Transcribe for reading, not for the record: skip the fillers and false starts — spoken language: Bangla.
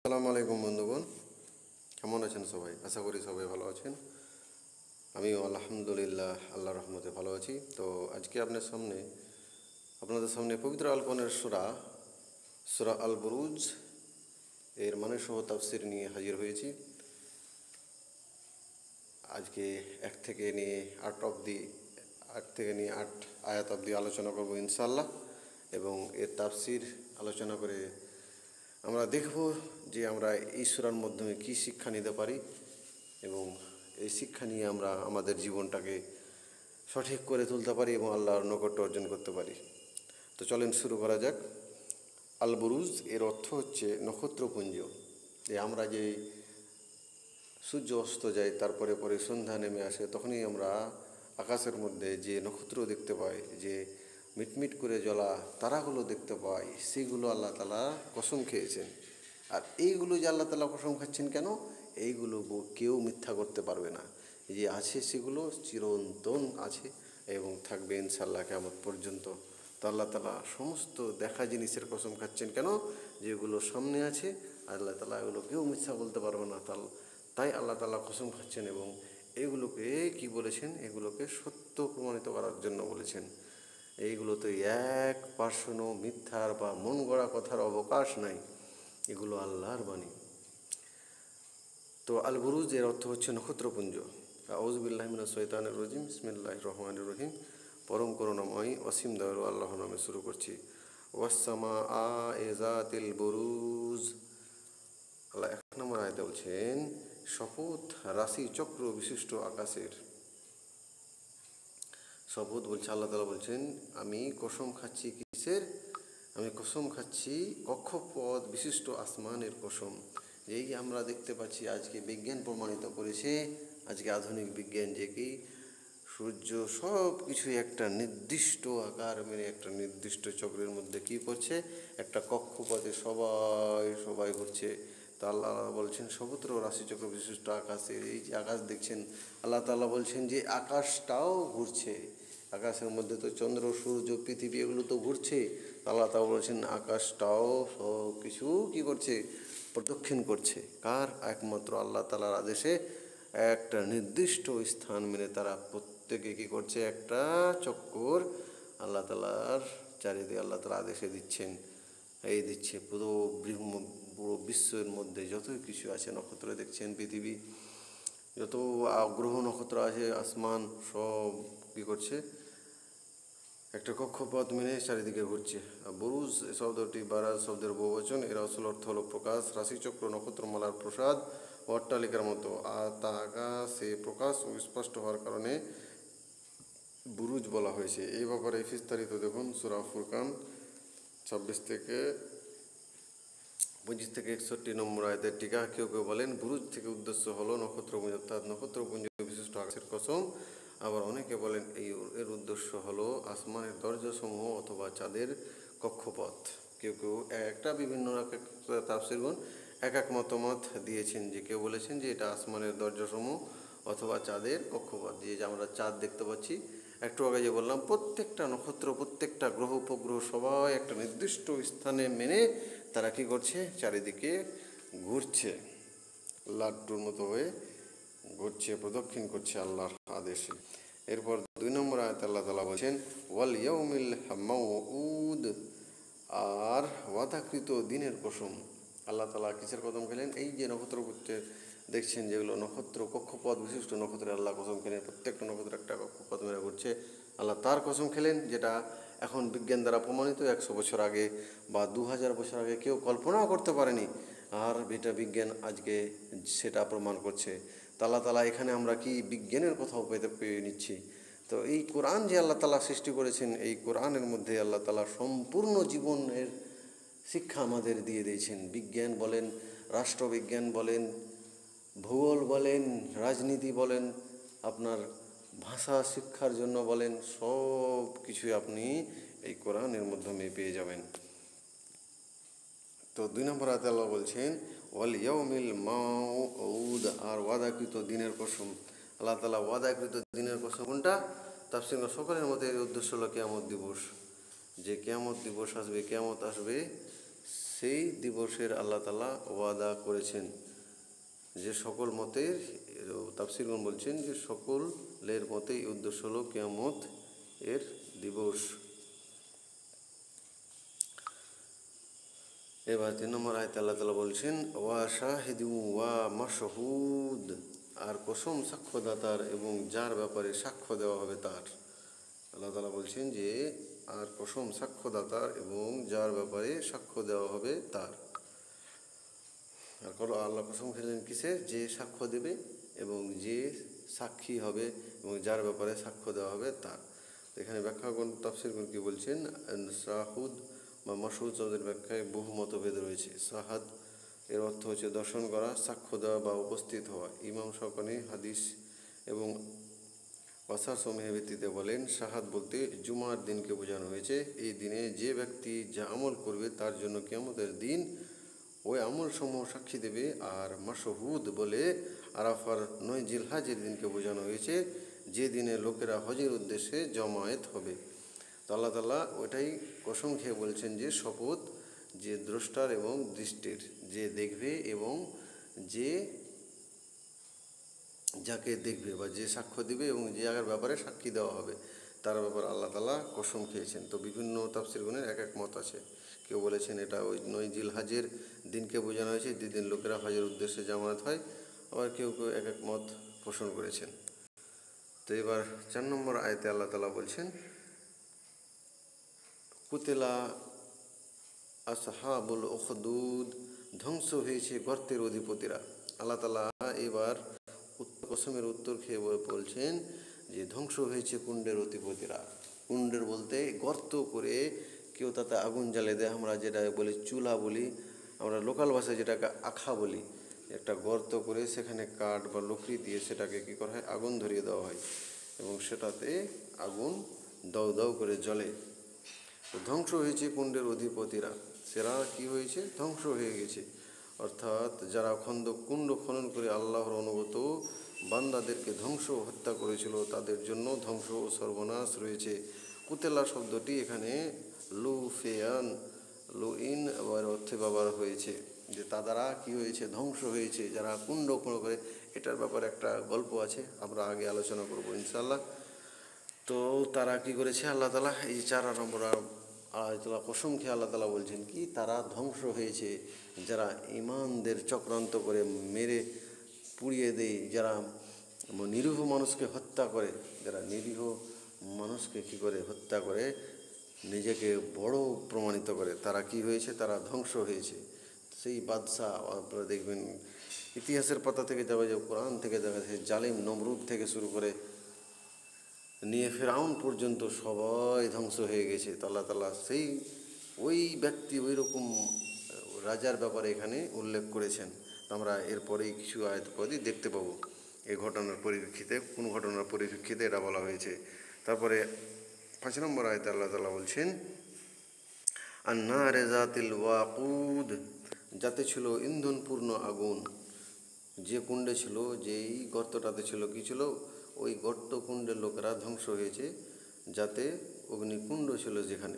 আসসালামু আলাইকুম বন্ধুগণ, কেমন আছেন সবাই? আশা করি সবাই ভালো আছেন। আমিও আলহামদুলিল্লাহ আল্লাহর রহমতে ভালো আছি। তো আজকে আপনাদের সামনে পবিত্র আল কোরআনের সূরা আল বুরুজ এর মানে সহ তাফসির নিয়ে হাজির হয়েছি। আজকে আট থেকে নিয়ে 8 আয়াত অবধি আলোচনা করব ইনশাআল্লাহ, এবং এর তাফসির আলোচনা করে আমরা দেখব যে আমরা এই সূরার মাধ্যমে কী শিক্ষা নিতে পারি এবং এই শিক্ষা নিয়ে আমরা আমাদের জীবনটাকে সঠিক করে তুলতে পারি এবং আল্লাহর নৈকট্য অর্জন করতে পারি। তো চলেন শুরু করা যাক। আল বুরুজ এর অর্থ হচ্ছে নক্ষত্রপুঞ্জ। আমরা যে সূর্য অস্ত যায়, তারপরে সন্ধ্যা নেমে আসে, তখনই আমরা আকাশের মধ্যে যে নক্ষত্র দেখতে পাই, যে মিটমিট করে জ্বলা তারাগুলো দেখতে পাই, সেগুলো আল্লাহ তাআলা কসম খেয়েছেন। আর এইগুলো যে আল্লাহ তাআলা কসম খাচ্ছেন কেন, এইগুলো কেউ মিথ্যা করতে পারবে না। যে আছে সেগুলো চিরন্তন আছে এবং থাকবে ইনশাআল্লাহ কিয়ামত পর্যন্ত। তো আল্লাহ তাআলা সমস্ত দেখা জিনিসের কসম খাচ্ছেন কেন, যেগুলো সামনে আছে আল্লাহ তাআলা এগুলো কেউ মিথ্যা বলতে পারবে না। তাই আল্লাহ তাআলা কসম খাচ্ছেন এবং এগুলোকে কি বলেছেন, এগুলোকে সত্য প্রমাণিত করার জন্য বলেছেন। এইগুলোতে 1% মিথ্যার বা মন গড়া কথার অবকাশ নাই, এগুলো আল্লাহর বাণী। তো আল বুরুজ এর অর্থ হচ্ছে নক্ষত্রপুঞ্জ। আউযু বিল্লাহি মিনাশ শাইতানির রাজিম, বিসমিল্লাহির রহমানির রহিম। পরম করুণাময় অসীম দয়ালু আল্লাহর নামে শুরু করছি। ওয়াস-সামাআ যাতিল বুরুজ। আল্লাহ 1 নম্বর আয়াতে বলছেন, শপথ রাশি চক্র বিশিষ্ট আকাশের। শপথ বলছে আল্লাহ তাআলা বলছেন, আমি কসম খাচ্ছি কিসের? আমি কসম খাচ্ছি কক্ষপথ বিশিষ্ট আসমানের কসম। এই যে আমরা দেখতে পাচ্ছি, আজকে বিজ্ঞান প্রমাণিত করেছে, আজকে আধুনিক বিজ্ঞান, যে কি সূর্য সব কিছুই একটা নির্দিষ্ট আকার মেনে একটা নির্দিষ্ট চক্রের মধ্যে কী করছে, একটা কক্ষপথে সবাই ঘুরছে। তা আল্লাহ বলছেন সমুদ্র রাশিচক্র বিশিষ্ট আকাশের এই যে আকাশ দেখছেন, আল্লাহ তাআলা বলছেন যে আকাশটাও ঘুরছে। আকাশের মধ্যে তো চন্দ্র, সূর্য, পৃথিবী এগুলো তো ঘুরছে। আল্লাহ তাআলা বলছেন আকাশটাও সব কিছু কী করছে, প্রদক্ষিণ করছে। কার? একমাত্র আল্লাহ তাআলার আদেশে একটা নির্দিষ্ট স্থান মেনে তারা প্রত্যেকে কী করছে, একটা চক্কর আল্লাহ তাআলার চারিদিকে আল্লাহ তাআলা আদেশে দিচ্ছেন। পুরো বিশ্বের মধ্যে যত কিছু আছে, নক্ষত্র দেখছেন, পৃথিবী, যত গ্রহ নক্ষত্র আছে, আসমান, সব কী করছে, একটা কক্ষপথ মেনে চারিদিকে ঘুরছে। বুরুজ শব্দটি বারাজ শব্দের বহুবচন। এর আসল অর্থ হলো প্রকাশ, রাশিচক্র, নক্ষত্রমালার প্রসাদ, অট্টালিকার মতো। আর তা আকাশে প্রকাশ ও স্পষ্ট হওয়ার কারণে বুরুজ বলা হয়েছে। এই ব্যাপারে বিস্তারিত দেখুন সূরা ফুরকান 26 থেকে 25 থেকে 61 নম্বর আয়াতের টিকা। কেউ বলেন বুরুজ থেকে উদ্দেশ্য হলো নক্ষত্রপুঞ্জ, অর্থাৎ নক্ষত্রপুঞ্জ বিশিষ্ট আকাশের কসম। আবার অনেকে বলেন এর উদ্দেশ্য হলো আসমানের দরজাসমূহ অথবা চাঁদের কক্ষপথ। কেউ একটা বিভিন্ন তাফসীরগণ এক মতামত দিয়েছেন। যে কেউ বলেছেন যে এটা আসমানের দরজাসমূহ অথবা চাঁদের কক্ষপথ, যে আমরা চাঁদ দেখতে পাচ্ছি, একটু আগে যে বললাম, প্রত্যেকটা নক্ষত্র, প্রত্যেকটা গ্রহ উপগ্রহ সবাই একটা নির্দিষ্ট স্থানে মেনে তারা কী করছে, চারিদিকে ঘুরছে, লাড্ডুর মতো হয়ে ঘুরছে, প্রদক্ষিণ করছে আল্লাহর আদেশে। এরপর 2 নম্বর আয়াতে আল্লাহ তাআলা বলছেন ওয়াল ইয়াউমিল মাউউদ, আর ওয়াদাকৃত দিনের কসম। আল্লাহ তাআলা কিসের কসম খেলেন? এই যে নক্ষত্র দেখছেন, যেগুলো নক্ষত্র, কক্ষপথ বিশিষ্ট নক্ষত্রের আল্লাহ কসম খেলেন। প্রত্যেকটা নক্ষত্র একটা কক্ষপথ মেরে ঘুরছে, আল্লাহ তার কসম খেলেন, যেটা এখন বিজ্ঞান দ্বারা প্রমাণিত। 100 বছর আগে বা 2000 বছর আগে কেউ কল্পনাও করতে পারেনি, আর এটা বিজ্ঞান আজকে সেটা প্রমাণ করছে। আল্লাহ তাআলা এখানে আমরা কি বিজ্ঞানের কথাও পেয়ে নিচ্ছি। তো এই কোরআন যে আল্লাহ তাআলা সৃষ্টি করেছেন, এই কোরআনের মধ্যে আল্লাহ তাআলা সম্পূর্ণ জীবনের শিক্ষা আমাদের দিয়ে দিয়েছেন। বিজ্ঞান বলেন, রাষ্ট্রবিজ্ঞান বলেন, ভূগোল বলেন, রাজনীতি বলেন, আপনার ভাষা শিক্ষার জন্য বলেন, সব কিছুই আপনি এই কোরআনের মাধ্যমে পেয়ে যাবেন। তো 2 নম্বর আয়াতে আল্লাহ বলছেন ওয়াল ইয়াউমিল মাউউদ, আর ওয়াদাকৃত দিনের কসম। আল্লাহ তাআলা ওয়াদাকৃত দিনের কসম কোনটা? তাফসীর সকলের মধ্যে এর উদ্দেশ্য হলো কিয়ামত দিবস। যে কিয়ামত দিবস আসবে, কিয়ামত আসবে, সেই দিবসের আল্লাহ তাআলা ওয়াদা করেছেন। যে সকল মতের তাফসীরগণ বলছেন যে সকলের মতেই উদ্দেশ্য হলো কিয়ামত এর দিবস। এবার 3 নম্বর আয়াতে আল্লাহ তাআলা বলছেন ওয়া শাহিদু ওয়া মাশহুদ, আর কসম সাক্ষ্যদাতার এবং যার ব্যাপারে সাক্ষ্য দেওয়া হবে তার। আল্লাহ তাআলা বলছেন যে আর কসম সাক্ষ্যদাতার এবং যার ব্যাপারে সাক্ষ্য দেওয়া হবে তার। আর আল্লাহ কসম খেলেন কিসের? যে সাক্ষ্য দেবে এবং যে সাক্ষী হবে এবং যার ব্যাপারে সাক্ষ্য দেওয়া হবে তার। এখানে ব্যাখ্যাগণ তাফসীরগণ কি বলছেন? শাহুদ বা মাশহুদ শব্দের ব্যাখ্যায় বহু মতভেদ রয়েছে। শাহাদ এর অর্থ হচ্ছে দর্শন করা, সাক্ষ্য দেওয়া বা উপস্থিত হওয়া। ইমাম শাওকানি হাদিস এবং ওয়াসার সমূহের ভিত্তিতে বলেন শাহাদ বলতে জুমার দিনকে বোঝানো হয়েছে। এই দিনে যে ব্যক্তি যা আমল করবে তার জন্য কিয়ামতের দিন ওই আমল সমূহ সাক্ষী দেবে। আর মাশহুদ বলে আরাফার 9 জিলহজের দিনকে বোঝানো হয়েছে, যে দিনে লোকেরা হজের উদ্দেশ্যে জমায়েত হবে। তো আল্লাহ তাআলা ওইটাই কসম খেয়ে বলছেন যে শপথ, যে দ্রষ্টার এবং দৃষ্টির, যে দেখবে এবং যে যাকে দেখবে বা যে সাক্ষ্য দিবে এবং যে জায়গার ব্যাপারে সাক্ষী দেওয়া হবে তার ব্যাপারে আল্লাহ তাআলা কসম খেয়েছেন। তো বিভিন্ন তাফসীরগণের এক এক মত আছে। কেউ বলেছেন এটা ওই 9 জিলহজের দিনকে বোঝানো হয়েছে, যেদিন লোকেরা হজের উদ্দেশ্যে জামায়াত হয়। আবার কেউ কেউ এক এক মত পোষণ করেছেন। তো এবার 4 নম্বর আয়াতে আল্লাহ তাআলা বলছেন কুতিলা আসহাবুল উখদুদ, ধ্বংস হয়েছে গর্তের অধিপতিরা। আল্লাহ তাআলা এবার কসমের উত্তর খেয়ে বলছেন যে ধ্বংস হয়েছে কুণ্ডের অধিপতিরা। কুণ্ডের বলতে গর্ত করে কেউ তাতে আগুন জ্বালিয়ে দেয়, আমরা যেটা বলি চুলা বলি, আমরা লোকাল ভাষায় যেটাকে আখা বলি। একটা গর্ত করে সেখানে কাঠ বা লকড়ি দিয়ে সেটাকে কী করা হয়, আগুন ধরিয়ে দেওয়া হয় এবং সেটাতে আগুন দাউ দাউ করে জ্বলে। ধ্বংস হয়েছে কুণ্ডের অধিপতিরা, সেরা কি হয়েছে? ধ্বংস হয়ে গেছে। অর্থাৎ যারা কুণ্ড খনন করে আল্লাহর অনুগত বান্দাদেরকে ধ্বংস হত্যা করেছিল তাদের জন্য ধ্বংস ও সর্বনাশ রয়েছে। কুতেলা শব্দটি এখানে লুইন আবার অর্থে ব্যবহার হয়েছে, যে তা দ্বারা কী হয়েছে? ধ্বংস হয়েছে যারা কুণ্ড খনন করে। এটার ব্যাপারে একটা গল্প আছে, আমরা আগে আলোচনা করবো ইনশাআল্লাহ। তো তারা কি করেছে? আল্লাহ তাআলা এই 4 নম্বর আল্লাহ কসম খেয়ে আল্লাহ তাআলা বলছেন কি তারা ধ্বংস হয়েছে যারা ঈমানদের চক্রান্ত করে মেরে পুড়িয়ে দেয়, যারা নিরীহ মানুষকে হত্যা করে, যারা নিরীহ মানুষকে কী করে হত্যা করে নিজেকে বড় প্রমাণিত করে, তারা কি হয়েছে? তারা ধ্বংস হয়েছে। সেই বাদশাহ আপনারা দেখবেন ইতিহাসের পাতা থেকে যাবে, যে কোরআন থেকে দেখা যায় জালিম নমরুদ থেকে শুরু করে নিয়ে ফেরাউন পর্যন্ত সবাই ধ্বংস হয়ে গেছে। তো আল্লাহ তাআলা সেই ওই ব্যক্তি ওই রকম রাজার ব্যাপারে এখানে উল্লেখ করেছেন। আমরা এরপরেই কিছু আয়াত পরেই দেখতে পাবো এই ঘটনার পরিপ্রেক্ষিতে, কোন ঘটনার পরিপ্রেক্ষিতে এটা বলা হয়েছে। তারপরে 5 নম্বর আয়াতে আল্লাহ তাআলা বলছেন আন-নারে যাতিল ওয়াকুদ, যাতে ছিল ইন্ধনপূর্ণ আগুন। যে কুণ্ডে ছিল, যেই গর্তটাতে ছিল, কি ছিল? ওই গর্ত কুণ্ডের লোকেরা ধ্বংস হয়েছে যাতে অগ্নিকুণ্ড ছিল যেখানে।